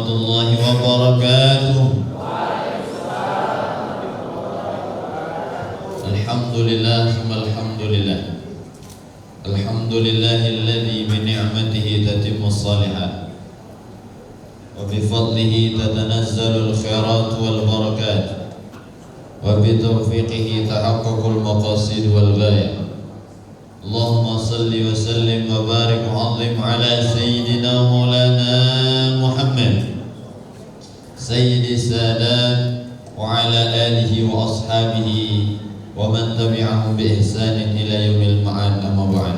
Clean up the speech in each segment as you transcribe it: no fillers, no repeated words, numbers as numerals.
warahmatullahi wabarakatuh. Alhamdulillah, alhamdulillah. Alhamdulillahilladzi bi ni'matihi tatimmus shalihat wa bi fadlihi tatanazzalul khairat wal barakat wa bi taufiqihi tahaqqaqul maqasid wal ghayat. Allahumma salli wa sallim wa barik wa azim ala sayyidina maulana Muhammad sayyidi sadat wa ala alihi wa ashabihi wa man tabi'ahum bi ihsanin ila yaumil ma'ad. Amma ba'd.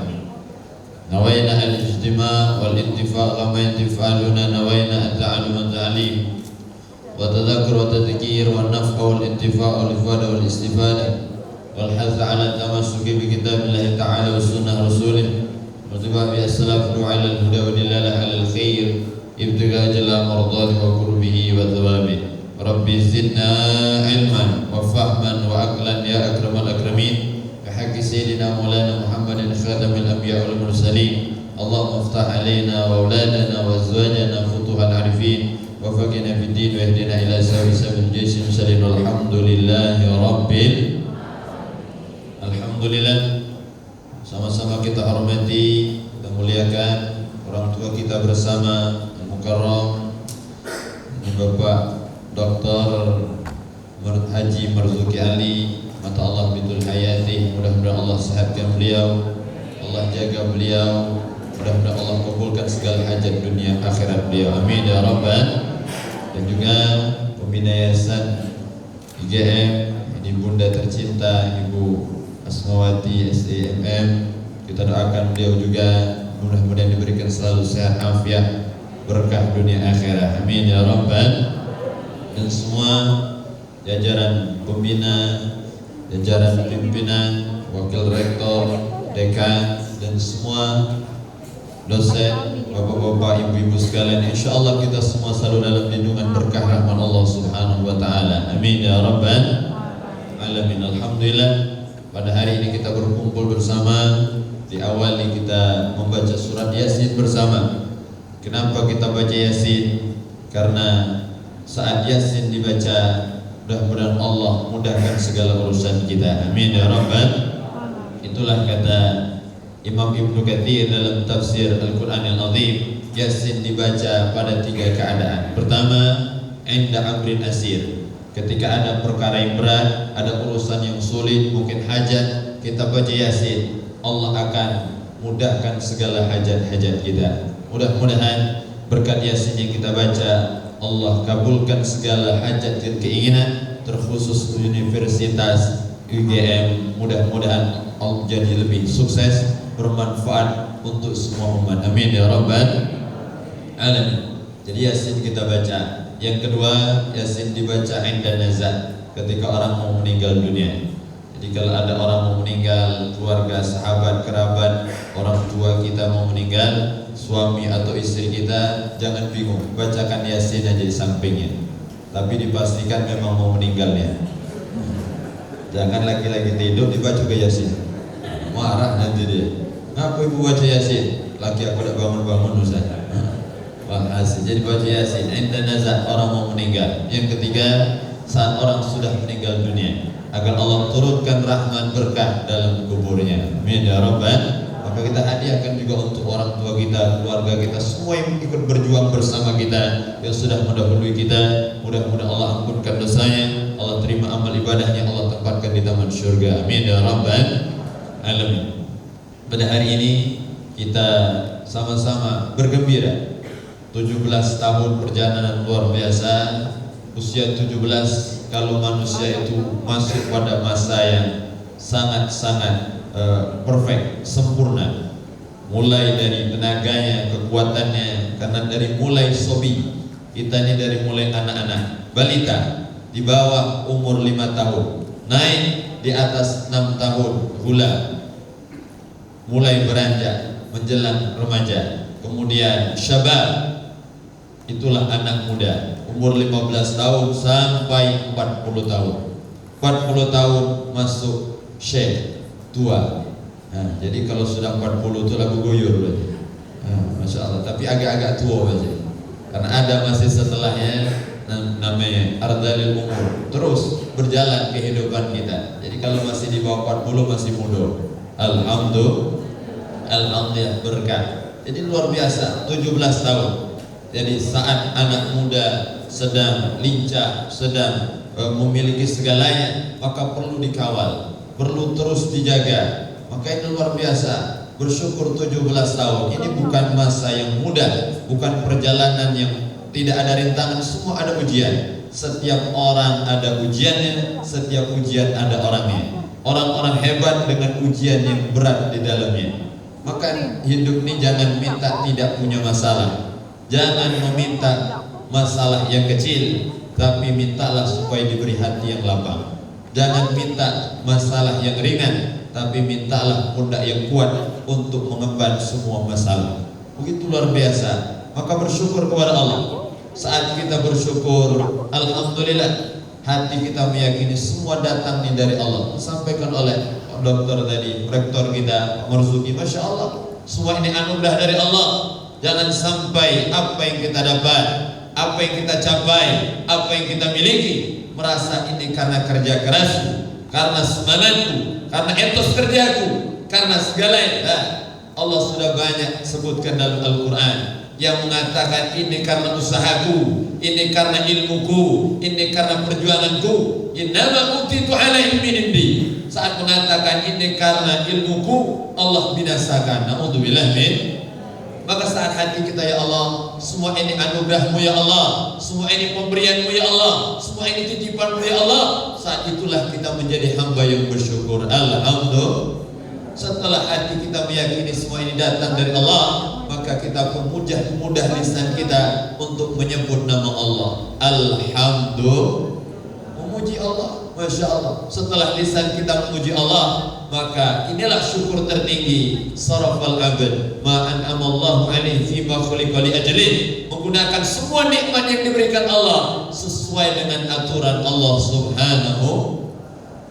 Nawaina al-ijtima' wal intifaq kama intifa'aluna nawaina at-ta'allum wa ta'lim wa tadhakkur wa tadhkir wa naf'a wal intifaq wal ifada wal istifadah wal hath ala tamassuki bi kitabillahi ta'ala wa sunnah rasulih wa tiba bi as-salaf ala al-huda wa dilalah ala al-khair ibtiga jalla mardati wa qurbihi wa thawabi. Rabbi zidna ilman wa fahman wa aqlan ya akramal akramin bi haqqi sayyidina maulana Muhammadin khatamil anbiya wal mursalin. Allahumma iftah alaina wa auladana wa azwajana futuhal arifin wa faqina fid din wa ihdina ila sabil jaysin musallin. Alhamdulillahi rabbil. Alhamdulillah, sama-sama kita hormati, kita muliakan orang tua kita bersama Al-Mukarram Bapak Dr. Haji Marzuki Ali, mata Allah bitul hayati. Mudah-mudahan Allah sehatkan beliau, Allah jaga beliau, mudah-mudahan Allah kabulkan segala hajat dunia akhirat beliau, amin ya rabbal. Dan juga pembina yayasan IGM, ini bunda tercinta Ibu Asmawati SIMM, kita doakan beliau juga mudah-mudahan diberikan selalu sehat afiat berkah dunia akhirat, amin ya rabbal. Dan semua jajaran pembina, jajaran pimpinan, wakil rektor, dekan, dan semua dosen, bapak-bapak, ibu-ibu sekalian, insya Allah kita semua selalu dalam lindungan berkah rahmat Allah Subhanahu wa Ta'ala, amin ya rabbal alamin. Alhamdulillah, pada hari ini kita berkumpul bersama. Diawali kita membaca surat Yasin bersama. Kenapa kita baca Yasin? Karena saat Yasin dibaca, mudah-mudahan Allah mudahkan segala urusan kita, amin ya rabbal. Itulah kata Imam Ibnu Katsir dalam tafsir Al-Quran Al-Azim, Yasin dibaca pada 3 keadaan. Pertama, inda amrin asir, ketika ada perkara yang berat, ada urusan yang sulit, mungkin hajat, kita baca Yasin, Allah akan mudahkan segala hajat-hajat kita. Mudah-mudahan berkat Yasin yang kita baca, Allah kabulkan segala hajat dan keinginan, terkhusus universitas UGM. Mudah-mudahan Allah jadi lebih sukses, bermanfaat untuk semua umat, amin ya rabbal alamin. Jadi Yasin kita baca. Yang kedua, Yasin dibaca inda nazar, ketika orang mau meninggal dunia. Jadi kalau ada orang mau meninggal, keluarga, sahabat, kerabat, orang tua kita mau meninggal, suami atau istri kita, jangan bingung, bacakan Yasin aja di sampingnya. Tapi dipastikan memang mau meninggalnya. Jangan lagi-lagi tidur dibaca ke Yasin, marah nanti dia. Ngapa ibu baca Yasin? Laki aku udah bangun-bangun Ustaz. Jadi baca Yasin inda nazar, orang mau meninggal. Yang ketiga, saat orang sudah meninggal dunia, agar Allah turunkan rahmat berkah dalam kuburnya, amin ya rabbal. Maka kita hadiahkan juga untuk orang tua kita, keluarga kita, semua yang ikut berjuang bersama kita, yang sudah mendahului kita. Mudah-mudahan Allah ampunkan dosanya, Allah terima amal ibadahnya, Allah tempatkan di taman surga, amin ya rabbal alamin. Pada hari ini kita sama-sama bergembira, 17 tahun perjalanan luar biasa. Usia 17, kalau manusia itu masuk pada masa yang sangat-sangat perfect, sempurna, mulai dari tenaganya, kekuatannya, karena dari mulai sobi, kita ini dari mulai anak-anak, balita, di bawah umur 5 tahun, naik di atas 6 tahun, hula, mulai beranjak, menjelang remaja, kemudian syabab, itulah anak muda, umur 15 tahun sampai 40 tahun. 40 tahun masuk syekh, tua. Nah, jadi kalau sudah 40 itu lagu goyor berarti. Masya Allah, tapi agak-agak tua aja. karena ada masih setelahnya namanya ardalil umur, terus berjalan kehidupan kita. Jadi kalau masih di bawah 40 masih muda, alhamdulillah berkah. Jadi luar biasa, 17 tahun. Jadi saat anak muda sedang lincah, sedang memiliki segalanya, maka perlu dikawal, perlu terus dijaga. Maka ini luar biasa. Bersyukur 17 tahun. Ini bukan masa yang mudah, bukan perjalanan yang tidak ada rintangan, semua ada ujian. Setiap orang ada ujiannya, setiap ujian ada orangnya. Orang-orang hebat dengan ujian yang berat di dalamnya. Maka hidup ini jangan minta tidak punya masalah. Jangan meminta masalah yang kecil, tapi mintalah supaya diberi hati yang lapang. Jangan minta masalah yang ringan, tapi mintalah pundak yang kuat untuk mengemban semua masalah. Begitu luar biasa. Maka bersyukur kepada Allah. Saat kita bersyukur, alhamdulillah, hati kita meyakini semua datang dari Allah. Disampaikan oleh dokter tadi, rektor kita Pak Marzuki, Masya Allah, semua ini anugerah dari Allah. Jangan sampai apa yang kita dapat, apa yang kita capai, apa yang kita miliki, merasa ini karena kerja kerasku, karena semangatku, karena etos kerjaku, karena segalanya. Allah sudah banyak sebutkan dalam Al-Quran yang mengatakan ini karena usahaku, ini karena ilmuku, ini karena perjuanganku. Innama utitu ala ilmin indi. Saat mengatakan ini karena ilmuku, Allah binasakan. Na'udzubillah min. Maka saat hati kita, ya Allah, semua ini anugerahmu ya Allah, semua ini pemberianmu ya Allah, semua ini titipanmu ya Allah, saat itulah kita menjadi hamba yang bersyukur. Alhamdulillah. Setelah hati kita meyakini semua ini datang dari Allah, maka kita pun mudah lisan kita untuk menyebut nama Allah. Alhamdulillah, memuji Allah, Masya Allah. Setelah lisan kita memuji Allah, maka inilah syukur tertinggi. Sarafal abad ma'an amallahu alaihi fima khuliqa li ajlih, menggunakan semua nikmat yang diberikan Allah sesuai dengan aturan Allah Subhanahu.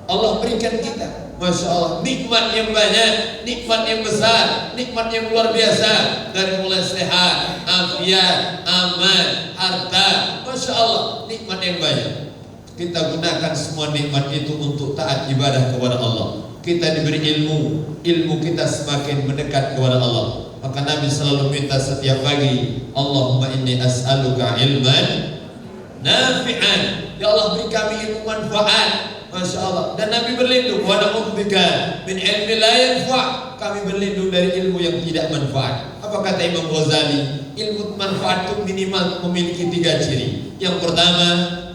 Allah berikan kita, Masya Allah, nikmat yang banyak, nikmat yang besar, nikmat yang luar biasa. Dari mulai sehat, afiat, aman, harta, Masya Allah, nikmat yang banyak. Kita gunakan semua nikmat itu untuk taat ibadah kepada Allah. Kita diberi ilmu, ilmu kita semakin mendekat kepada Allah. Maka Nabi selalu minta setiap pagi, Allahumma inni as'aluka ilman nafi'an. Ya Allah, beri kami ilmu manfaat. Masya Allah. Dan Nabi berlindung, wa na'udzubika min ilmi la yanfa'. Kami berlindung dari ilmu yang tidak manfaat. Apa kata Imam Ghazali? Ilmu manfaat itu minimal memiliki 3 ciri. Yang pertama,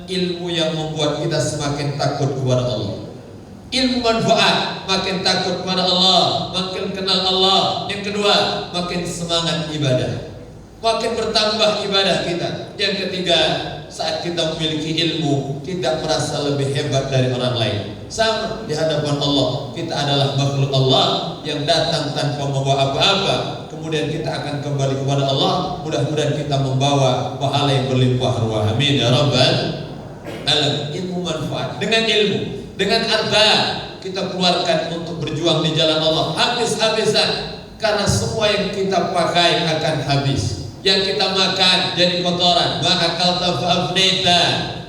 ilmu yang membuat kita semakin takut kepada Allah. Ilmu manfaat, makin takut kepada Allah, makin kenal Allah. Yang kedua, makin semangat ibadah, makin bertambah ibadah kita. Yang ketiga, saat kita memiliki ilmu, tidak merasa lebih hebat dari orang lain. Sama di hadapan Allah, kita adalah makhluk Allah yang datang tanpa membawa apa-apa. Kemudian kita akan kembali kepada Allah. Mudah-mudahan kita membawa pahala yang berlimpah ruah. Amin ya rabbal alamin. Ilmu manfaat, dengan ilmu, dengan harta kita keluarkan untuk berjuang di jalan Allah habis-habisan. Karena semua yang kita pakai akan habis. Yang kita makan jadi kotoran, ma'akalta fa'afnita.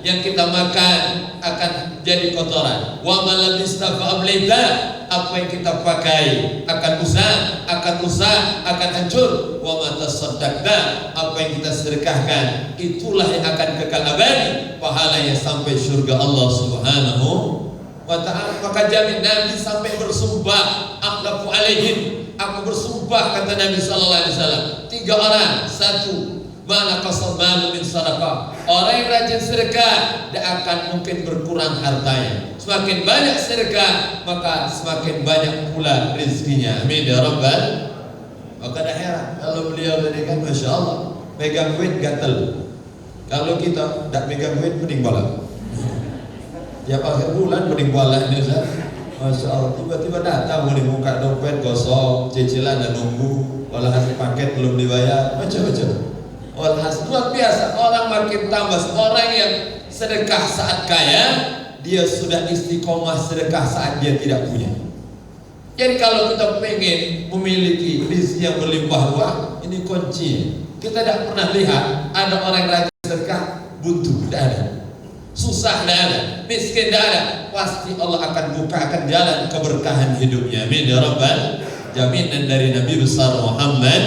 Yang kita makan akan jadi kotoran. Wa ma labista fa'afnita. Apa yang kita pakai akan rusak, akan hancur. Wa ma tasaddaqta. Apa yang kita sedekahkan, itulah yang akan kekal abadi, pahalanya sampai surga Allah Subhanahu wa ta'ala. Maka jamin Nabi sampai bersumpah, aqlafu alaihim, aku bersumpah, kata Nabi sallallahu alaihi wasallam, 3 orang. 1, mana qasal malu min sadaqah. Orang yang rajin sedekah tidak akan mungkin berkurang hartanya. Semakin banyak sedekah, maka semakin banyak pula rezekinya. Amin ya rabbal. Maka dah heran kalau beliau tadi kan, Masya Allah, pegang duit gatel. Kalau kita tidak pegang duit mending balap. Tiap akhir bulan mending balap ini, Ustaz. Masya Allah, tiba-tiba datang mau dibuka dompet gosong, cicilan dan nunggu, walhasil paket belum dibayar, macam-macam. Walhasil luar biasa, orang makin tambah. Orang yang sedekah saat kaya, dia sudah istiqomah sedekah saat dia tidak punya. Jadi kalau kita pengen memiliki rezeki yang berlimpah ruah, ini kunci. Kita tidak pernah lihat ada orang yang rajin sedekah buntu, tidak ada. Susah tidak ada, miskin tidak ada. Pasti Allah akan bukakan jalan keberkahan hidupnya. Amin ya Rabbal. Jaminan dari Nabi besar Muhammad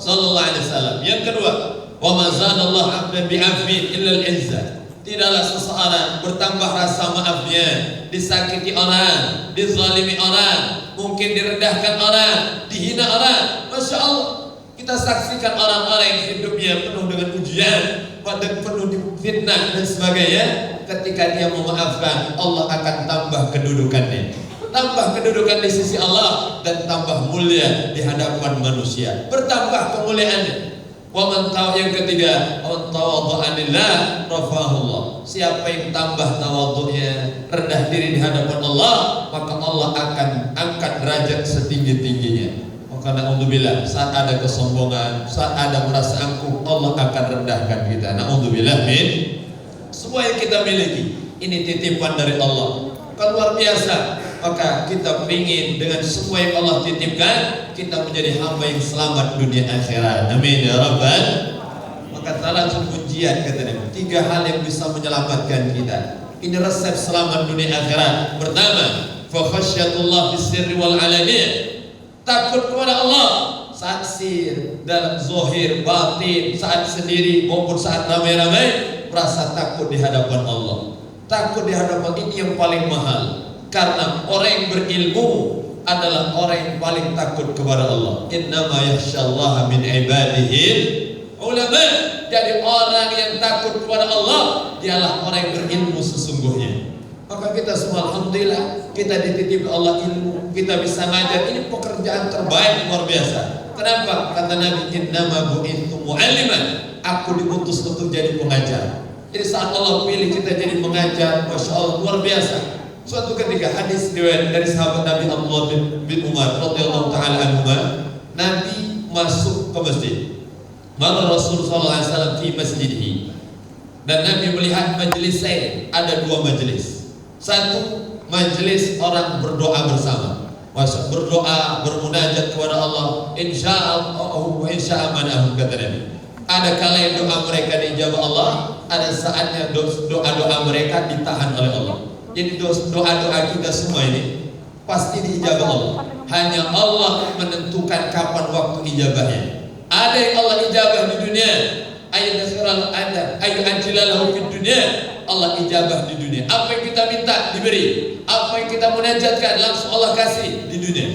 sallallahu alaihi wasallam. Yang kedua, wa ma zadallahu 'abdan bi'afwin illa al-'izzah. Tidaklah seseorang bertambah rasa maafnya, disakiti orang, dizalimi orang, mungkin direndahkan orang, dihina orang. Masya Allah, kita saksikan orang-orang yang hidupnya penuh dengan ujian dan penuh fitnah dan sebagainya. Ketika dia memaafkan, Allah akan tambah kedudukannya, tambah kedudukan di sisi Allah, dan tambah mulia di hadapan manusia, bertambah kemuliaannya. Wa man tawa, yang ketiga, man tawadha'a lillah rafa'ahu Allah. Siapa yang tambah tawadhu'nya, rendah diri di hadapan Allah, maka Allah akan angkat derajat setinggi-tingginya. Maka na'udzubillah, saat ada kesombongan, saat ada merasa angkuh, Allah akan rendahkan kita. Na'udzubillah min. Semua yang kita miliki ini titipan dari Allah, kalau luar biasa. Maka kita ingin dengan semua yang Allah titipkan, kita menjadi hamba yang selamat dunia akhirat. Amin ya Rabbal. Maka talatul ujian, kata Nabi, 3 hal yang bisa menyelamatkan kita. Ini resep selamat dunia akhirat. Pertama, fa khasyatullah fis sirri wal alaniyah. Takut kepada Allah saat sir, dalam zahir, batin, saat sendiri maupun saat ramai-ramai. Rasa takut di hadapan Allah. Takut di hadapan ini yang paling mahal. Karena orang yang berilmu adalah orang yang paling takut kepada Allah. Innama yakhsyallaha min ibadihil ulama. Jadi orang yang takut kepada Allah dialah orang yang berilmu sesungguhnya. Maka kita semua alhamdulillah, kita dititip Allah ilmu, kita bisa ngajar. Ini pekerjaan terbaik, luar biasa. Kenapa? Kata Nabi, innama bu'ithu mu'alliman. Aku diutus untuk jadi pengajar. Jadi saat Allah pilih kita jadi mengajar, Masya Allah, luar biasa. Suatu ketika hadis riwayat dari sahabat Nabi Abdullah bin Umar radhiyallahu taala anhuma, Nabi masuk ke masjid. Maka Rasul sallallahu alaihi wasallam di masjidih. Dan Nabi melihat majelis lain, ada 2 majelis. Satu majelis orang berdoa bersama. Berdoa, bermunajat kepada Allah. Insyaallah manahum, kata Nabi. Ada kala doa mereka dijawab Allah, ada saatnya doa-doa mereka ditahan oleh Allah. Jadi doa-doa kita semua ini pasti diijabah Allah. Hanya Allah menentukan kapan waktu ijabahnya. Ada yang Allah ijabah di dunia, ayu ajilalahu fid dunia, Allah ijabah di dunia. Apa yang kita minta diberi, apa yang kita munajatkan langsung Allah kasih di dunia.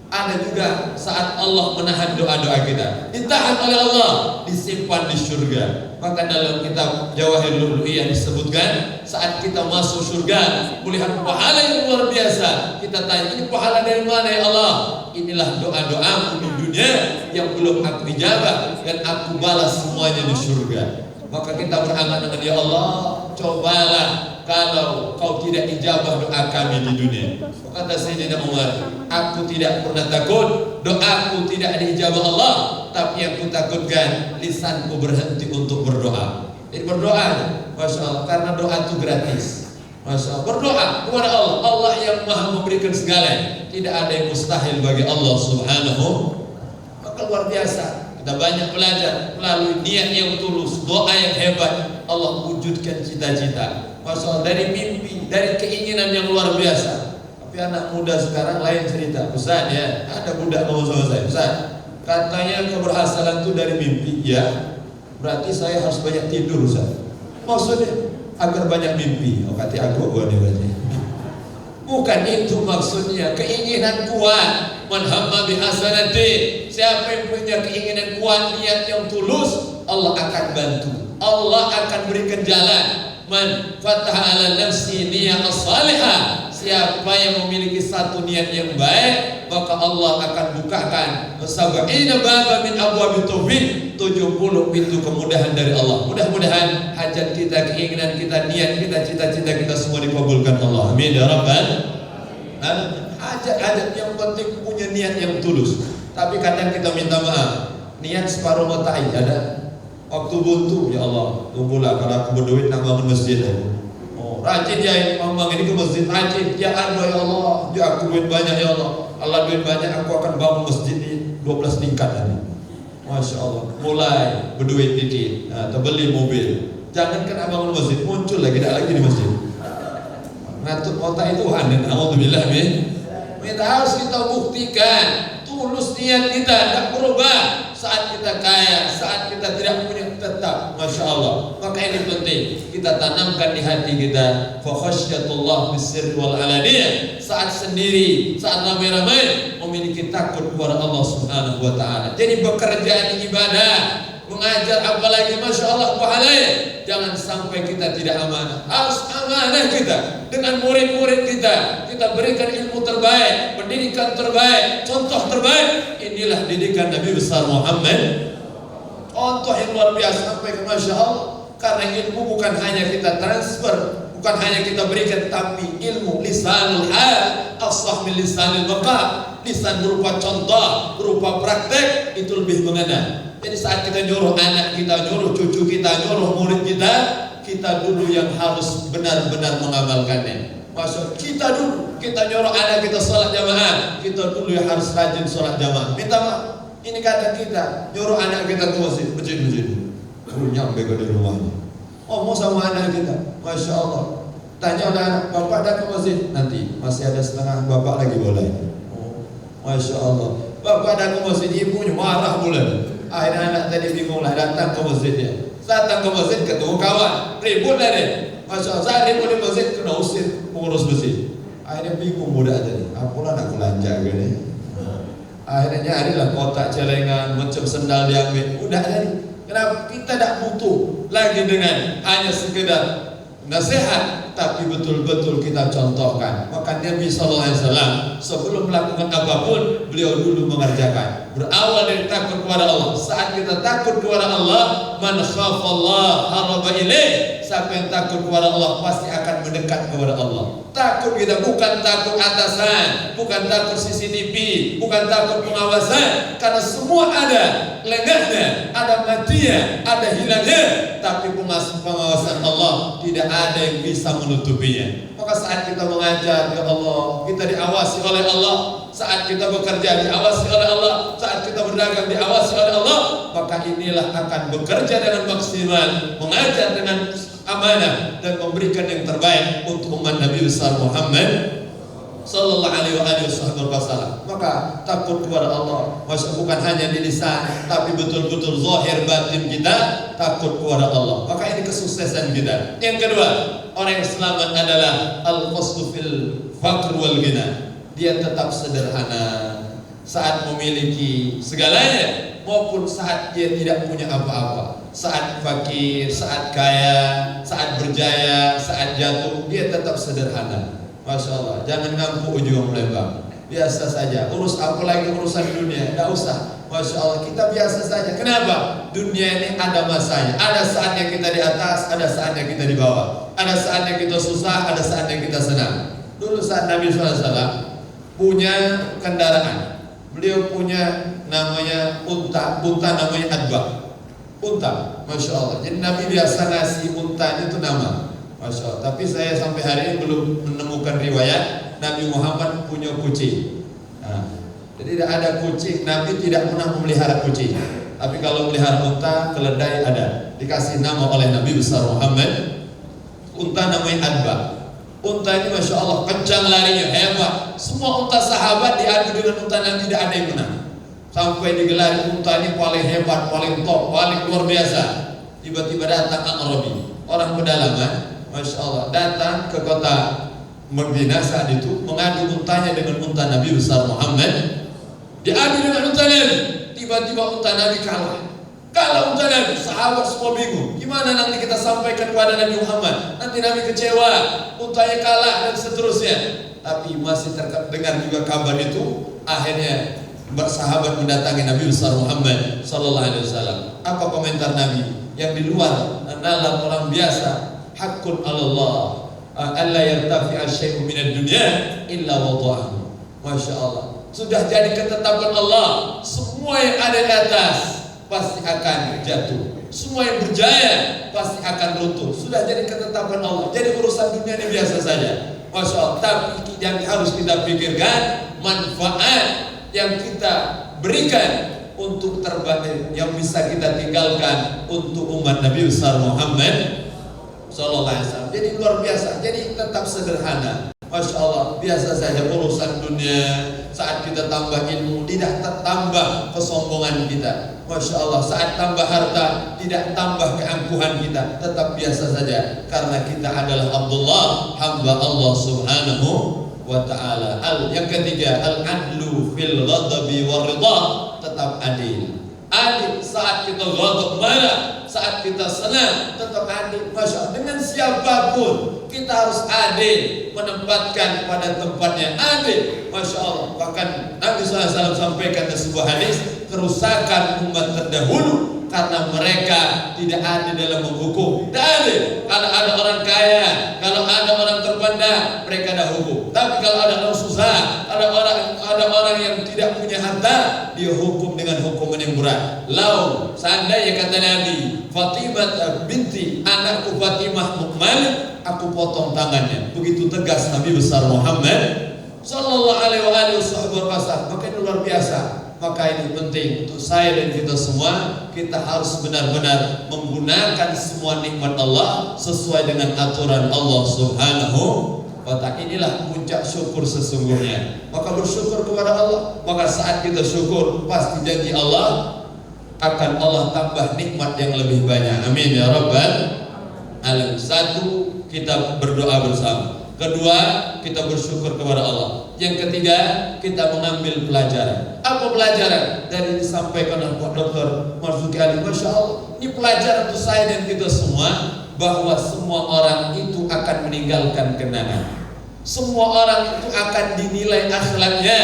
Ada juga saat Allah menahan doa-doa kita, ditahan oleh Allah, disimpan di surga. Maka dalam kitab Jawahirul Lu'lu'iyah disebutkan, saat kita masuk surga, melihat pahala yang luar biasa, kita tanya, ini pahala dari mana ya Allah? Inilah doa-doamu di dunia yang belum aku ijabah, dan aku balas semuanya di surga. Maka kita berangan-angan, ya Allah, cobalah kalau kau tidak ijabah doa kami di dunia. Kata Sayyidina Umar, aku tidak pernah takut doaku tidak diijabah Allah, tapi yang ku takutkan lisanku berhenti untuk berdoa. Jadi berdoa, Masya Allah, karena doa itu gratis. Masya Allah, berdoa kepada Allah, Allah yang maha memberikan segala, tidak ada yang mustahil bagi Allah subhanahu. Maka luar biasa, kita banyak belajar melalui niat yang tulus, doa yang hebat, Allah wujudkan cita-cita. Masya Allah, dari mimpi, dari keinginan yang luar biasa. Tapi anak muda sekarang lain cerita. Ustaz ya, ada budak ngomong sama saya, Ustaz, katanya keberhasilan itu dari mimpi. Ya, berarti saya harus banyak tidur, Ustaz. Maksudnya agar banyak mimpi. Oh, kata aku nih berarti. Bukan itu maksudnya. Keinginan kuat, man hamma bi hasanati. Siapa yang punya keinginan kuat, niat yang tulus, Allah akan bantu. Allah akan berikan jalan. Man fataha ala nafsi niyat as-salihah. Siapa yang memiliki satu niat yang baik, maka Allah akan bukakan sab'ina baba min abwabit taufiq, 70 pintu kemudahan dari Allah. Mudah-mudahan hajat kita, keinginan kita, niat kita, cita-cita kita semua dikabulkan Allah. Amin ya rabbal alamin. Hajat-hajat yang penting punya niat yang tulus. Tapi kadang kita minta maaf, niat separuh mata ada. Waktu buntu, ya Allah, tunggulah kalau aku berduit nak bangun masjid. Oh, rajin ya, memang ini ke masjid rajin. Ya Allah, ya Allah, ya aku duit banyak ya Allah. Allah duit banyak, aku akan bangun masjid di 12 tingkat ini. Masya Allah, mulai berduit dikit, atau beli mobil. Jangankan abang masjid, muncul lagi tidak lagi di masjid. Ngatur kota itu aneh, alhamdulillah. Kita harus kita buktikan tulus niat kita, tidak berubah. Saat kita kaya, saat kita tidak punya, tetap Masya Allah. Maka ini penting kita tanamkan di hati kita. Fa khasyatullah bis-sirri wal alaniyah. Saat sendiri, saat ramai-ramai, memiliki takut kepada Allah Subhanahu wa taala. Jadi bekerja di ibadah, mengajar apalagi Masya Allah pahalanya. Jangan sampai kita tidak amanah. Harus amanah kita dengan murid-murid kita. Kita berikan ilmu terbaik, pendidikan terbaik, contoh terbaik. Inilah didikan Nabi besar Muhammad. Contoh yang luar biasa sampai ke Masya Allah. Karena ilmu bukan hanya kita transfer, bukan hanya kita berikan, tapi ilmu lisanul hal afsah min lisanil maqal. Lisan berupa contoh, berupa praktek, itu lebih mengena. Jadi saat kita nyuruh anak kita, nyuruh cucu kita, nyuruh murid kita dulu yang harus benar-benar mengamalkannya. Maksud kita dulu, kita nyuruh anak kita sholat jamaah, kita dulu yang harus rajin sholat jamaah. Minta maaf, ini kata kita, nyuruh anak kita ke masjid, nyampe ke di rumahnya. Oh mau sama anak kita, Masya Allah. Tanya oleh anak, bapak dah ke masjid? Nanti, masih ada setengah bapak lagi boleh. Oh, Masya Allah. Bapak dah ke masjid, ibunya marah mulai. Akhirnya anak tadi bingung lah, datang ke masjidnya. Datang ke masjid ketemu kawan, ribut lah deh. Masya Allah, saya ribut di masjid, kena usir pengurus masjid. Akhirnya bingung budak tadi, apalah nak belanja gini. Akhirnya nyarilah kotak celengan, macam sendal diambil. Udah tadi. Kenapa? Kita tak butuh lagi dengan hanya sekedar nasihat, tapi betul-betul kita contohkan. Maka Nabi SAW sebelum melakukan apapun, beliau dulu mengerjakan. Berawal dari takut kepada Allah. Saat kita takut kepada Allah, man khafallah haraba ilaih. Siapa yang takut kepada Allah pasti akan mendekat kepada Allah. Takut kita bukan takut atasan, bukan takut CCTV, bukan takut pengawasan, karena semua ada lengahnya, ada matinya, ada hilangnya. Tapi pengawasan Allah tidak ada yang bisa menutupinya. Maka saat kita mengajar ya Allah, kita diawasi oleh Allah. Saat kita bekerja diawasi oleh Allah, saat kita berdagang diawasi oleh Allah, maka inilah akan bekerja dengan maksimal, mengajar dengan amanah dan memberikan yang terbaik untuk umat Nabi besar Muhammad sallallahu alaihi wasallam. Maka takut kepada Allah, maksud bukan hanya di lisan, tapi betul-betul zahir batin kita takut kepada Allah. Maka ini kesuksesan kita. Yang kedua, orang yang selamat adalah al-qasdu fil faqr wal ghina. Dia tetap sederhana saat memiliki segalanya maupun saat dia tidak punya apa-apa. Saat fakir, saat kaya, saat berjaya, saat jatuh, dia tetap sederhana. Masya Allah, jangan ngampu ujung melembang. Biasa saja, urus apa lagi urusan dunia, tidak usah. Masya Allah, kita biasa saja. Kenapa? Dunia ini ada masanya. Ada saatnya kita di atas, ada saatnya kita di bawah. Ada saatnya kita susah, ada saatnya kita senang. Dulu saat Nabi SAW punya kendaraan, beliau punya namanya unta namanya adbak. Unta, Masya Allah. Jadi Nabi biasa ngasih unta itu nama, Masya Allah. Tapi saya sampai hari ini belum menemukan riwayat Nabi Muhammad punya kucing. Jadi tidak ada kucing, Nabi tidak pernah memelihara kucing. Tapi kalau melihara unta, keledai ada. Dikasih nama oleh Nabi besar Muhammad. Unta namanya adbak. Unta ini Masya Allah kencang larinya, hebat. Semua unta sahabat diadu dengan unta Nabi, tidak ada yang menang. Sampai digelar unta ini paling hebat, paling top, paling luar biasa. Tiba-tiba datang Arabi, orang pedalaman, Masya Allah, datang ke kota Madinah saat itu, mengadu untanya dengan unta Nabi besar Muhammad. Diadu dengan unta Nabi, tiba-tiba unta Nabi kalah. Kalau unta Nabi, sahabat semua bingung. Gimana nanti kita sampaikan kepada Nabi Muhammad? Nanti Nabi kecewa, untanya kalah dan seterusnya. Tapi masih terdengar juga kabar itu. Akhirnya sahabat mendatangi Nabi besar Muhammad sallallahu alaihi wasallam. Apa komentar Nabi? Yang di luar nalar orang biasa. Haqqun 'alallah alla yartafi'a syai'un minad dunya illa wada'ahu. Masya Allah. Sudah jadi ketetapan Allah, semua yang ada di atas pasti akan jatuh. Semua yang berjaya pasti akan runtuh. Sudah jadi ketetapan Allah. Jadi urusan dunia ini biasa saja. Masya Allah. Tapi yang harus kita pikirkan manfaat yang kita berikan untuk terbaik yang bisa kita tinggalkan untuk umat Nabi besar Muhammad Sallallahu Alaihi Wasallam. Jadi luar biasa. Jadi tetap sederhana. Masya Allah, biasa saja urusan dunia. Saat kita tambah ilmu, tidak tambah kesombongan kita. Masya Allah, saat tambah harta, tidak tambah keangkuhan kita. Tetap biasa saja, karena kita adalah Abdullah, hamba Allah Subhanahu wa ta'ala. Yang ketiga, al-adlu fil ghadabi wa ridha. Tetap adil. Adil saat kita ghadab, marah, saat kita senang, tetap adil. Masya Allah, dengan siapapun kita harus adil, menempatkan pada tempatnya, adil. Masya Allah. Bahkan Nabi SAW sampaikan di sebuah hadis, kerusakan umat terdahulu karena mereka tidak adil dalam menghukum. Tidak adil. Kalau ada orang kaya, kalau ada orang terpandang, mereka dah hukum. Tapi kalau ada orang susah, ada orang yang tidak punya harta, dia hukum dengan hukuman yang berat. Lau seandainya kata Nabi, Fatimah binti, anakku Fatimah mukmal, aku potong tangannya. Begitu tegas Nabi besar Muhammad Sallallahu Alaihi Wasallam. Maka ini luar biasa. Maka ini penting untuk saya dan kita semua. Kita harus benar-benar menggunakan semua nikmat Allah sesuai dengan aturan Allah Subhanahu wa ta'ala. Inilah puncak syukur sesungguhnya. Maka bersyukur kepada Allah. Maka saat kita syukur, pasti janji Allah akan Allah tambah nikmat yang lebih banyak. Amin ya Rabbal alamin. Satu, kita berdoa bersama. Kedua, kita bersyukur kepada Allah. Yang ketiga, kita mengambil pelajaran. Apa pelajaran? Dari disampaikan oleh Pak Dr. Marzuki Ali. Masya Allah, ini pelajaran untuk saya dan kita semua, bahwa semua orang itu akan meninggalkan kenangan. Semua orang itu akan dinilai akhlaknya,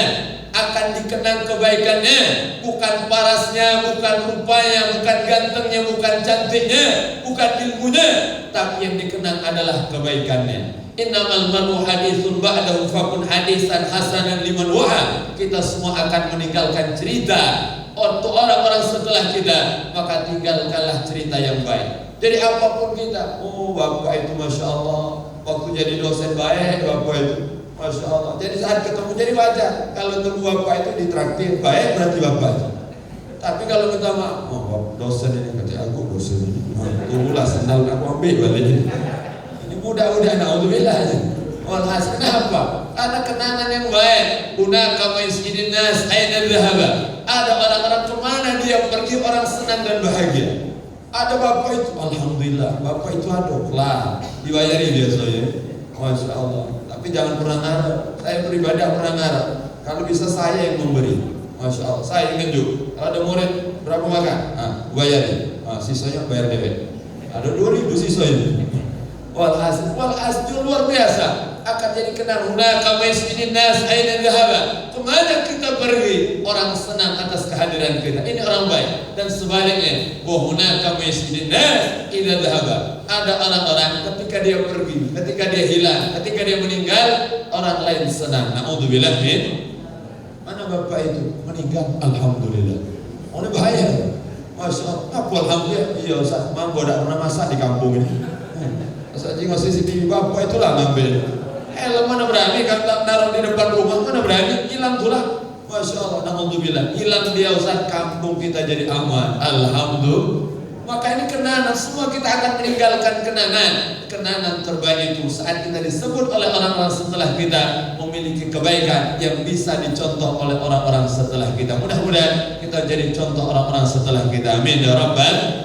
akan dikenang kebaikannya, bukan parasnya, bukan rupanya, bukan gantengnya, bukan cantiknya, bukan ilmunya, tapi yang dikenang adalah kebaikannya. Innamal malu haditsun ba'dahu fakun hadisan hasanan liman wa'a. Kita semua akan meninggalkan cerita untuk orang-orang setelah kita, maka tinggalkanlah cerita yang baik. Jadi apapun kita, oh bapak itu Masya Allah, waktu jadi dosen baik bapak itu Masya Allah. Jadi saat ketemu jadi wajar. Kalau ketemu bapak itu ditraktir, baik berarti bapak itu. Tapi kalau kita mah, oh dosen ini kata aku dosen ini, tunggulah sendal aku ambil balik. Mudah-mudahan naudzubillah aja. Walhasil kenapa? Ada kenangan yang baik. Hunaka maisjidin nas aina dhahaba. Ada orang-orang kemana dia pergi, orang senang dan bahagia. Ada bapak itu, alhamdulillah, bapak itu ada lah, dibayari dia saya. Masya Allah. Tapi jangan pernah ngarep. Saya pribadi pernah ngarep. Kalau bisa saya yang memberi. Masya Allah. Saya ingin juga. Kalau ada murid berapa makan? Bayari. Sisanya bayar dewek. Ada 2.000 sisanya. Walhasil luar biasa, akan jadi kenal. Hunaka maisjidin nas aina dhahaba. Kemana kita pergi, orang senang atas kehadiran kita. Ini orang baik. Dan sebaliknya, wa hunaka maisjidin nas idza dhahaba. Ada orang-orang ketika dia pergi, ketika dia hilang, ketika dia meninggal, orang lain senang. Naudzubillah min. Mana bapak itu meninggal? Alhamdulillah. Oh ini bahaya. Masya Allah. Apa alhamdulillah? Iya Ustaz, mampu tidak pernah masak di kampung ini. Masa jika CCTV bapak itulah ngambil. Helm mana berani kan naruh di depan rumah, mana berani, hilang tulah. Masya Allah, naudzubillah, hilang dia Ustaz, kampung kita jadi aman. Alhamdulillah. Maka ini kenangan, semua kita akan meninggalkan kenangan. Kenangan terbaik itu saat kita disebut oleh orang-orang setelah kita memiliki kebaikan yang bisa dicontoh oleh orang-orang setelah kita. Mudah-mudahan kita jadi contoh orang-orang setelah kita. Amin ya Rabbal.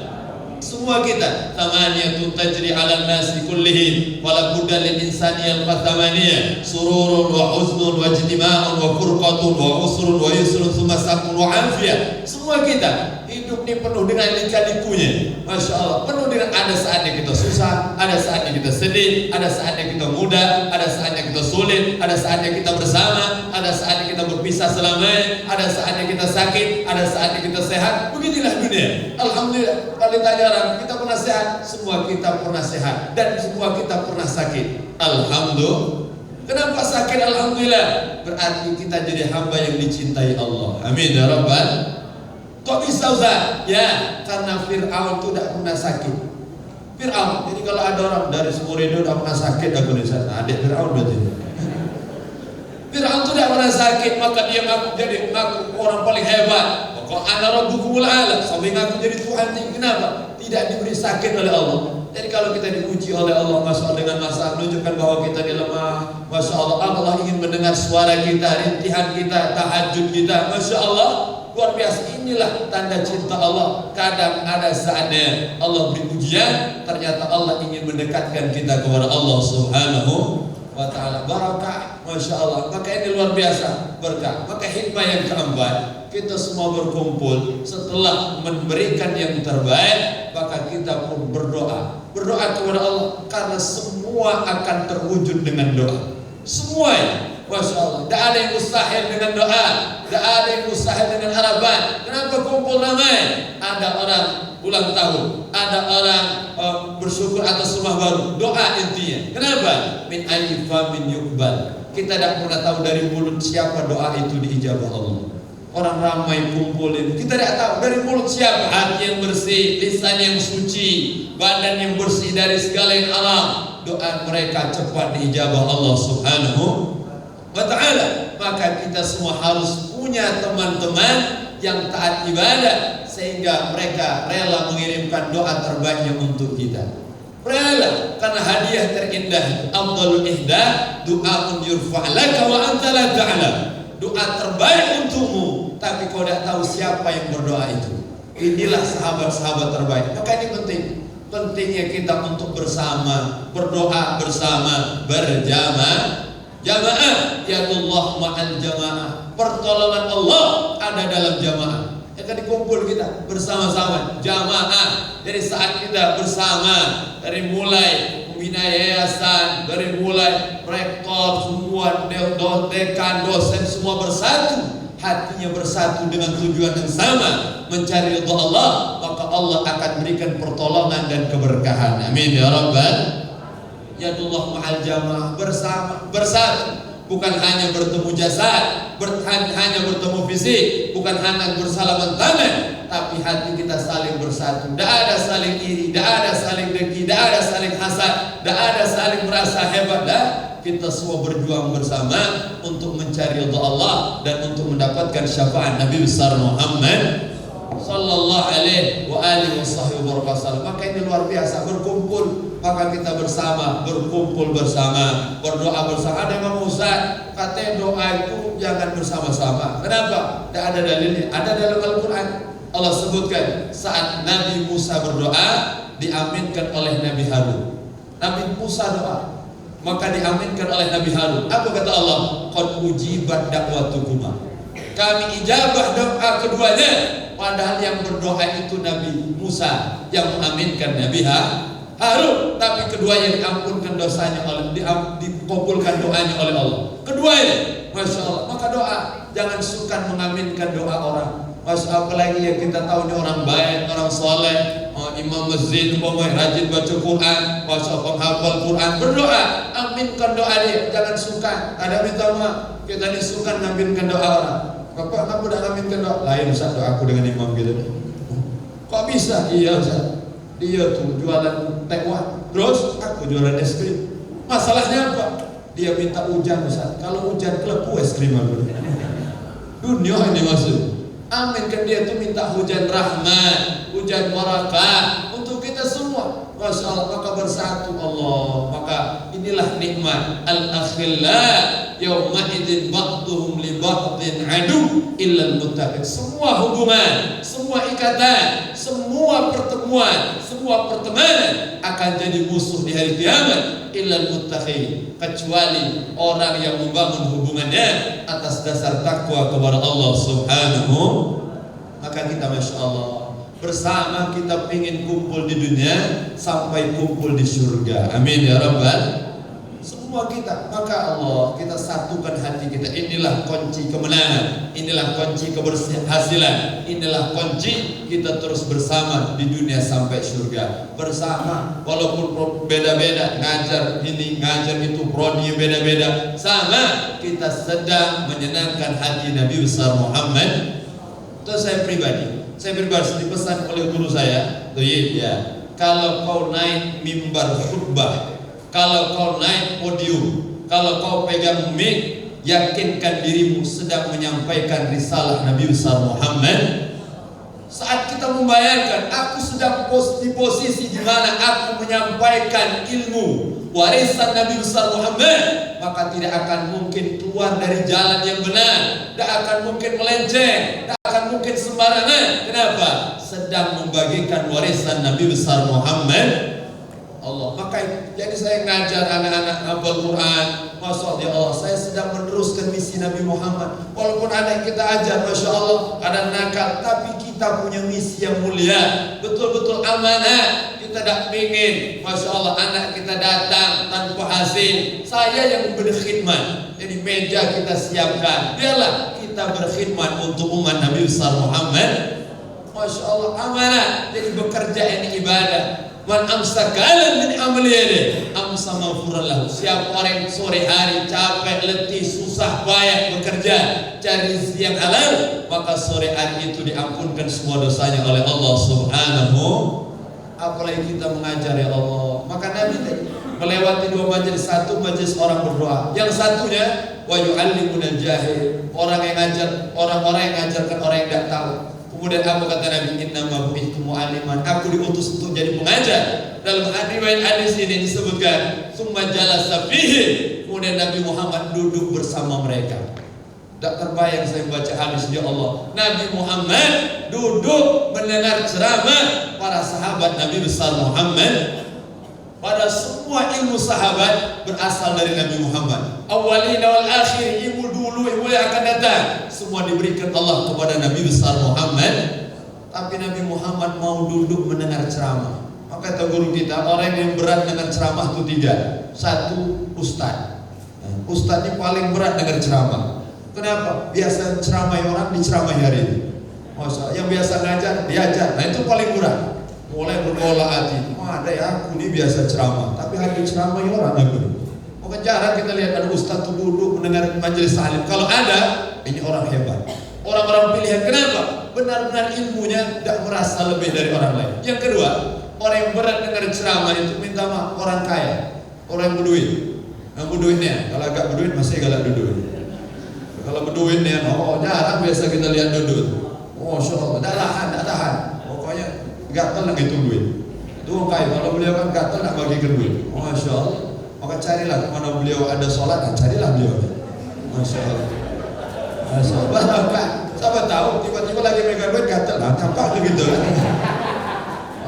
Semua kita tamaniyatun tajri 'alan nasi kullihim wa la budda lil insani yalqa tamaniyah sururun wa huznun wa ijtima'un wa furqatun wa usrun wa yusrun thumma saqun wa afiyah. Semua kita hidup ini penuh dengan lika-likunya. Masya Allah, penuh dengan ada saatnya kita susah, ada saatnya kita sedih, ada saatnya kita muda, ada saatnya kita sulit, ada saatnya kita bersama, ada saatnya kita berpisah selamanya, ada saatnya kita sakit, ada saatnya kita sehat. Begitulah dunia. Alhamdulillah, kalau ditanya orang kita pernah sehat, semua kita pernah sehat, dan semua kita pernah sakit. Alhamdulillah. Kenapa sakit? Alhamdulillah. Berarti kita jadi hamba yang dicintai Allah. Amin ya Rabbal. Kok bisa Ustaz? Ya, karena Fir'aun itu tidak pernah sakit. Fir'aun, jadi kalau ada orang dari Sumurido tidak pernah sakit, aku disana. Adik Fir'aun berarti. Fir'aun itu tidak pernah sakit, maka dia ngaku jadi orang paling hebat. Kok ana rabbukumul a'la, sampai ngaku jadi Tuhan tinggi. Kenapa? Tidak diberi sakit oleh Allah. Jadi kalau kita diuji oleh Allah, Masya Allah, dengan masalah menunjukkan bahwa kita ini lemah, Masya Allah, Allah ingin mendengar suara kita, rintihan kita, tahajud kita, Masya Allah, luar biasa. Inilah tanda cinta Allah. Kadang ada saatnya Allah beri ujian, ternyata Allah ingin mendekatkan kita kepada Allah Subhanahu wa ta'ala. Barakah, Masya Allah. Maka ini luar biasa berkah. Maka hikmah yang keempat, kita semua berkumpul setelah memberikan yang terbaik, maka kita pun berdoa kepada Allah, karena semua akan terwujud dengan doa. Semuanya, Masya Allah. Tidak ada yang mustahil dengan doa, tidak ada yang mustahil dengan harapan. Kenapa kumpul ramai? Ada orang ulang tahun, ada orang bersyukur atas rumah baru. Doa intinya. Kenapa? Min ayyi famin yuqbal. Kita tidak pernah tahu dari mulut siapa doa itu diijabah Allah. Orang ramai kumpulin, kita tidak tahu dari mulut siapa. Hati yang bersih, lisan yang suci, badan yang bersih dari segala yang haram, doa mereka cepat diijabah Allah Subhanahu wa ta'ala. Maka kita semua harus punya teman-teman yang taat ibadah, sehingga mereka rela mengirimkan doa terbaiknya untuk kita. Rela, karena hadiah terindah, afdalul ihda du'aun yurfa' laka wa anta la ta'lam. Doa terbaik untukmu, tapi kau tidak tahu siapa yang berdoa itu. Inilah sahabat-sahabat terbaik. Maka ini penting. Pentingnya kita untuk bersama, berdoa bersama, berjamaah. Jamaah, yadullah ma'al jamaah. Pertolongan Allah ada dalam jamaah. Akan dikumpul kita bersama-sama, jamaah. Jadi saat kita bersama, dari mulai pembina yayasan, dari mulai rektor, semua dekan, dosen, semua bersatu, hatinya bersatu dengan tujuan yang sama, mencari ridha Allah, maka Allah akan berikan pertolongan dan keberkahan. Amin ya rabbal. Yadullah ma'al jamaah, bersama, bersatu. Bukan hanya bertemu jasad, hanya bertemu fisik, bukan hanya bersalaman tangan, tapi hati kita saling bersatu. Tidak ada saling iri, tidak ada saling dengki, tidak ada saling hasad, tidak ada saling merasa hebat. Kita semua berjuang bersama untuk mencari ridha Allah dan untuk mendapatkan syafaat Nabi besar Muhammad sallallahu alaihi wa alihi wasallam. Maka ini luar biasa, berkumpul, maka kita bersama, berkumpul bersama, berdoa bersama. Ada yang ngomong, Ustaz, katanya doa itu jangan bersama-sama. Kenapa? Tidak ada dalilnya. Ada dalam Al-Quran. Allah sebutkan saat Nabi Musa berdoa, diaminkan oleh Nabi Harun. Nabi Musa doa, maka diaminkan oleh Nabi Harun. Apa kata Allah? Qad ujibat da'watukuma. Kami ijabah doa keduanya. Padahal yang berdoa itu Nabi Musa, yang mengaminkan Nabi Harun. Tapi keduanya diampunkan dosanya oleh, dikabulkan doanya oleh Allah. Keduanya, Masya Allah. Maka doa, jangan suka mengaminkan doa orang. Masya Allah, apalagi yang kita tahu ini orang baik, orang soleh, imam masjid, rajin baca Quran, Masya Allah, penghafal Quran, berdoa, aminkan doa dia. Jangan suka, ada minta maaf, kita ini suka mengaminkan doa orang. Bapak, kamu udah ngaminkan doa? Lain Ustaz, doaku dengan imam gitu. Kok bisa? Iya Ustaz, dia tuh jualan tekwan, terus aku jualan es krim. Masalahnya apa? Dia minta hujan Ustaz. Kalau hujan kelepu es krim aku. Dunia ini maksud. Aminkan dia tuh minta hujan rahmat, hujan barakah untuk kita semua. Masya Allah, maka bersatu Allah. Maka inilah nikmat al-akhilla yawma idzin ba'duhum li ba'din adu illa al-muttaqin. Semua hubungan, semua ikatan, semua pertemuan, semua pertemanan akan jadi musuh di hari kiamat illa al-muttaqin, kecuali orang yang membangun hubungannya atas dasar takwa kepada Allah Subhanahu. Maka kita Masya Allah bersama, kita ingin kumpul di dunia sampai kumpul di surga. Amin ya rabbal. Semua kita, maka Allah, kita satukan hati kita. Inilah kunci kemenangan, inilah kunci keberhasilan, inilah kunci kita terus bersama di dunia sampai surga. Bersama, walaupun beda-beda, ngajar ini, ngajar itu, prodinya beda-beda, sama kita sedang menyenangkan hati Nabi besar Muhammad. Itu saya pribadi dipesan oleh guru saya, ya, kalau kau naik mimbar khutbah, kalau kau naik podium, kalau kau pegang mic, yakinkan dirimu sedang menyampaikan risalah Nabi besar Muhammad Saat kita membayangkan aku sedang di posisi di mana aku menyampaikan ilmu warisan Nabi besar Muhammad, maka tidak akan mungkin keluar dari jalan yang benar, tidak akan mungkin melenceng, tidak akan mungkin sembarangan. Kenapa? Sedang membagikan warisan Nabi besar Muhammad Allah. Maka jadi saya ngajar anak-anak hafal Quran, Masya Allah, ya Allah, saya sedang meneruskan misi Nabi Muhammad. Walaupun anak kita ajar, Masya Allah, ada nakal, tapi kita punya misi yang mulia, betul-betul amanah. Kita tidak ingin, Masya Allah, anak kita datang tanpa hasil. Saya yang berkhidmat, jadi meja kita siapkan, biarlah kita berkhidmat untuk umat Nabi besar Muhammad. Masya Allah, amanah. Jadi bekerja ini ibadah. Man amsakalan min amali yadihi amsa maghfuran lahu. Siapa orang yang sore hari capek, letih, susah payah bekerja cari rezeki yang halal, maka sore hari itu diampunkan semua dosanya oleh Allah Subhanahu. Apalagi kita mengajar, ya Allah. Maka Nabi melewati dua majelis, satu majelis orang berdoa, yang satunya wa yu'allimunal jahil, orang yang ngajar, orang-orang yang ngajarkan orang yang tidak tahu. Kemudian apa kata Nabi? Innama bu'ithtu mu'alliman, aku diutus untuk jadi pengajar. Dalam riwayat hadis ini disebutkan summa jalasa fihi, kemudian Nabi Muhammad duduk bersama mereka. Tak terbayang saya baca hadis, ya Allah, Nabi Muhammad duduk mendengar ceramah para sahabat Nabi besar Muhammad. Pada semua ilmu sahabat berasal dari Nabi Muhammad. Awalina wal akhir, ilmu dulu, ilmu yang akan datang, semua diberikan Allah kepada Nabi besar Muhammad. Tapi Nabi Muhammad mau duduk mendengar ceramah. Maka kata guru kita, orang yang berat dengan ceramah itu tiga. Satu, ustaz. Ustaz ini paling berat dengan ceramah. Kenapa? Biasa ceramah orang diceramai hari ini. Masa yang biasa ngajar diajar. Nah itu paling berat. Mulai bergolak hati. Ada ya aku ini biasa ceramah, tapi hari ceramah orang aku. Maka jarang kita lihat ada ustaz itu duduk mendengar majelis salim. Kalau ada, ini orang hebat. Orang-orang pilihan. Kenapa? Benar-benar ilmunya tidak merasa lebih dari orang lain. Yang kedua, orang yang berat dengar ceramah itu minta maaf, orang kaya, orang yang berduit. Yang berduitnya, kalau agak berduit masih galak duduk. Kalau berduitnya, oh jarang biasa kita lihat duduk. Oh, Masya Allah, tidak tahan. Pokoknya gatal nak hitung duit. Itu kaya, kalau beliau kan gatal nak bagikan duit. Oh, Masya Allah. Maka carilah kemana beliau ada sholat, nah carilah beliau. Masya Allah. Masya Allah. Siapa tahu tiba-tiba lagi megang duit gatal, nah apa begitu?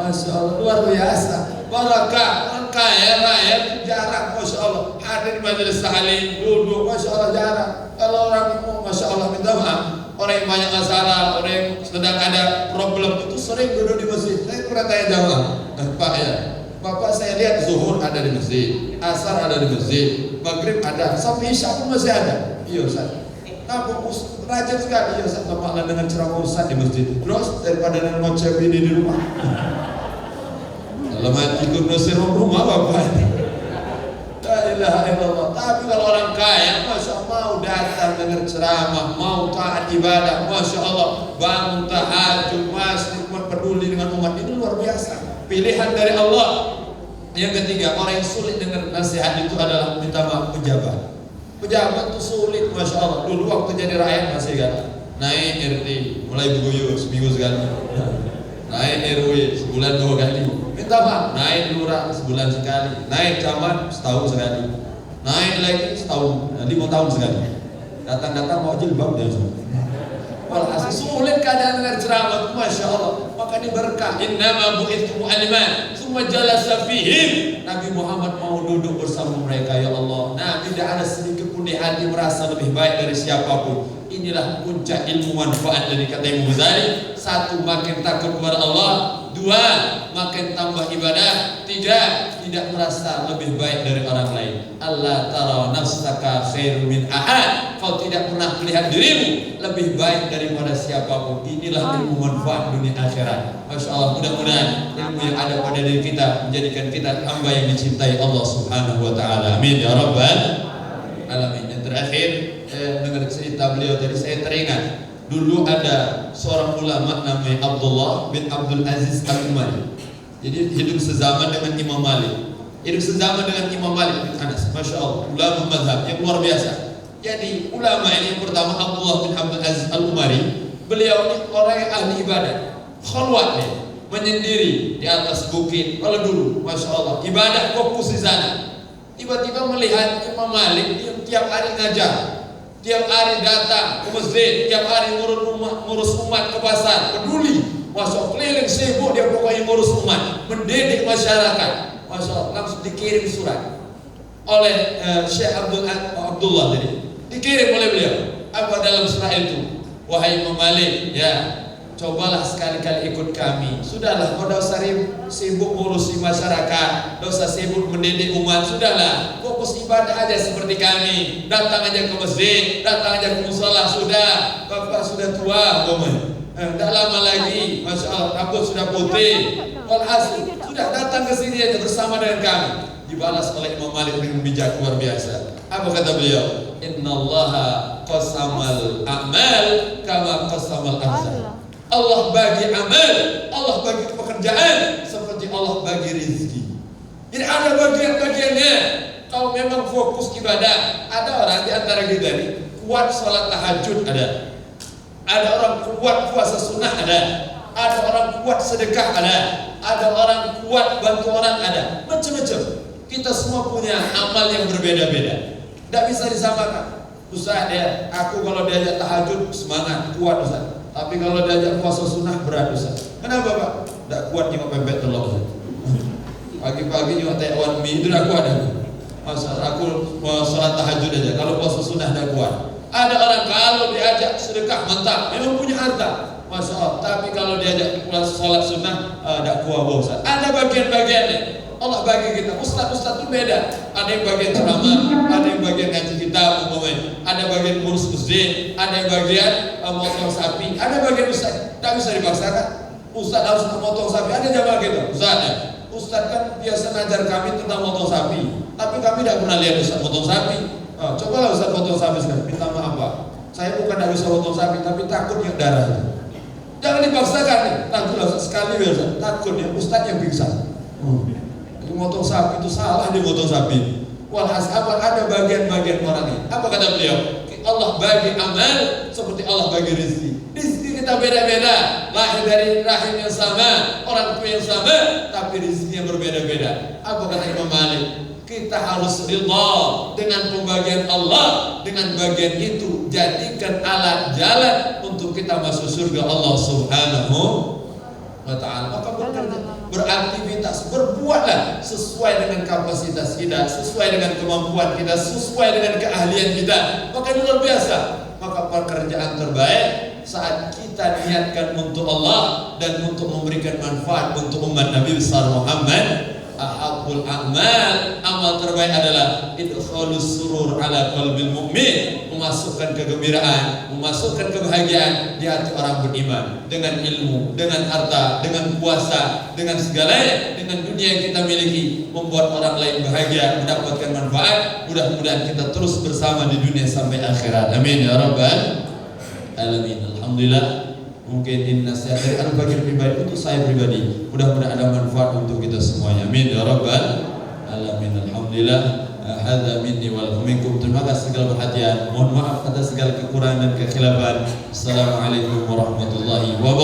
Masya Allah, luar biasa. Barakah, orang kaya rakyat jarang, Masya Allah. Hadir di majelis salim, duduk, Masya Allah jarang. Kalau orang Masya Allah minta maaf, orang yang banyak masalah, orang yang sedang ada problem itu sering duduk di masjid. Saya pernah tanya jamaah, Pak ya, Bapak saya lihat zuhur ada di masjid, asar ada di masjid, maghrib ada, sampai isya pun masih ada. Iya Ustaz. Kamu rajin sekali, iya Ustaz. Bapak dengan ceramah Ustaz di masjid. Terus daripada ngoceh ini di rumah. Kalau mati nusir rumah Bapak. La ilaha illallah. Tapi kalau orang kaya, Masya Allah, mau datang dengar ceramah, mau taat ibadah, Masya Allah, bangun tahajud, masjid, peduli dengan umat, ini luar biasa. Pilihan dari Allah. Yang ketiga, orang yang sulit dengar nasihat itu adalah minta maaf pejabat. Pejabat itu sulit, Masya Allah. Dulu waktu jadi rakyat masih kan naik RT, mulai berguyur seminggu sekali, naik RW sebulan 2 kali, minta maaf, naik lurah sebulan sekali, naik camat setahun sekali, naik lagi setahun, 5 tahun sekali. Datang-datang mau jilbab dia semua. Walhasil sulit keadaan dengan ceramah, Masya Allah. Maka ini berkah. Innama bu'ithtu mu'alliman summa jalasa fihim. Nabi Muhammad mau duduk bersama mereka, ya Allah. Nah, tidak ada sedikit pun di hati merasa lebih baik dari siapapun. Inilah puncak ilmu manfaat dari kata Imam Ghazali. 1, makin takut kepada Allah. 2, makin tambah ibadah. 3, tidak merasa lebih baik dari orang lain. Allah tara nafsaka khairu min ahad. Kau tidak pernah melihat dirimu lebih baik daripada siapapun. Inilah ilmu manfaat dunia akhirat. Masya Allah, mudah-mudahan ilmu yang ada pada diri kita menjadikan kita hamba yang dicintai Allah Subhanahu wa ta'ala. Amin ya rabbal alamin. Yang terakhir, dengar cerita beliau tadi, saya teringat dulu ada seorang ulama namanya Abdullah bin Abdul Aziz Al-Umari. Jadi hidup sezaman dengan Imam Malik, hidup sezaman dengan Imam Malik bin Anas. Masya Allah, ulama mazhab yang luar biasa. Jadi ulama ini yang pertama Abdullah bin Abdul Aziz Al-Umari, beliau ini orang yang ahli ibadah. khalwat nih, menyendiri di atas bukit. Kalau dulu, masya Allah, ibadah fokus di sana. Tiba-tiba melihat Imam Malik tiap hari ngajar, tiap hari datang ke masjid, tiap hari ngurus umat ke pasar, peduli. Masya Allah, keliling sibuk dia pokoknya ngurus umat, mendidik masyarakat. Masya Allah, langsung dikirim surat oleh Syekh Abdullah tadi, dikirim oleh beliau. Apa dalam surat itu? Wahai Imam Malik, ya, cobalah sekali-kali ikut kami. Sudahlah, kau dah usah sibuk ngurusi masyarakat, dah usah sibuk mendidik umat. Sudahlah, fokus ibadah aja seperti kami. Datang aja ke masjid, datang aja ke musola. Sudah, bapak sudah tua, tidak lama lagi, masya Allah, rambut sudah putih. Walhasil, sudah datang ke sini aja bersama dengan kami. Dibalas oleh Imam Malik dengan bijak luar biasa. Apa kata beliau? Innallaha qasamal a'mal kama qasamal arzaq. Allah bagi amal, Allah bagi pekerjaan seperti Allah bagi rezeki. Jadi ada bagian-bagiannya. Kalau memang fokus ibadah, ada orang di antara kita nih kuat sholat tahajud, ada orang kuat puasa sunnah, ada orang kuat sedekah, ada orang kuat bantu orang, macam-macam. Kita semua punya amal yang berbeda-beda. Tidak bisa disamakan. Ustaz ya, aku kalau diajak tahajud semangat, kuat Ustaz. Tapi kalau diajak puasa sunnah berat Ustaz. Kenapa Pak? Tidak kuat nyok pempek telur Ustaz. Pagi-pagi nyok tekwan mie itu tidak kuat aku. Masa aku mau sholat tahajud aja. Kalau puasa sunnah tidak kuat. Ada orang kalau diajak sedekah mantap, memang punya harta, masya Allah. Tapi kalau diajak sholat sunnah tidak kuat Ustaz. Ada bagian-bagiannya. Allah bagi kita, ustaz-ustaz itu beda. Ada yang bagian ceramah, ada yang bagian ngaji kitab, ada bagian ngurus masjid, ada yang bagian motong sapi, ada bagian ustaz. Tak bisa dipaksakan. Ustaz harus memotong sapi, ada jamaah kita. Ustaz kan biasa ngajar kami tentang motong sapi, tapi kami tidak pernah lihat ustaz motong sapi. Cobalah ustaz motong sapi sekarang. Minta maaf Pak, saya bukan tidak bisa motong sapi, tapi takut yang darah. Jangan dipaksakan nih. Takutlah sekali biasa. Takutnya ustaz yang pingsan. Motong sapi itu salah, dia motong sapi. Walhasil ada bagian-bagian orang ini. Apa kata beliau? Allah bagi amal seperti Allah bagi rezeki. Rezeki kita beda-beda, lahir dari rahim yang sama, orang tua yang sama, tapi rezekinya berbeda-beda. Apa kata Imam Malik? Kita harus ridha dengan pembagian Allah. Dengan bagian itu jadikan alat jalan untuk kita masuk surga Allah Subhanahu wa ta'ala. Maka bekerja, beraktivitas, berbuatlah sesuai dengan kapasitas kita, sesuai dengan kemampuan kita, sesuai dengan keahlian kita. Maka ini luar biasa. Maka pekerjaan terbaik saat kita niatkan untuk Allah dan untuk memberikan manfaat untuk umat Nabi besar Muhammad. Ahabul a'mal, amal terbaik adalah idkhalus surur ala qalbil mu'min, memasukkan kegembiraan, memasukkan kebahagiaan di hati orang beriman dengan ilmu, dengan harta, dengan kuasa, dengan segalanya, dengan dunia yang kita miliki, membuat orang lain bahagia, mendapatkan manfaat. Mudah-mudahan kita terus bersama di dunia sampai akhirat. Amin ya rabbal alamin. Alhamdulillah. Mungkin ini nasihat dari anak bagian pribadi untuk saya pribadi. Mudah-mudahan ada manfaat untuk kita semuanya. Amin ya rabbal alamin. Alhamdulillah. Hadza minni wal minkum. Terima kasih segala perhatian. Mohon maaf atas segala kekurangan dan kekhilafan. Assalamualaikum warahmatullahi wabarakatuh.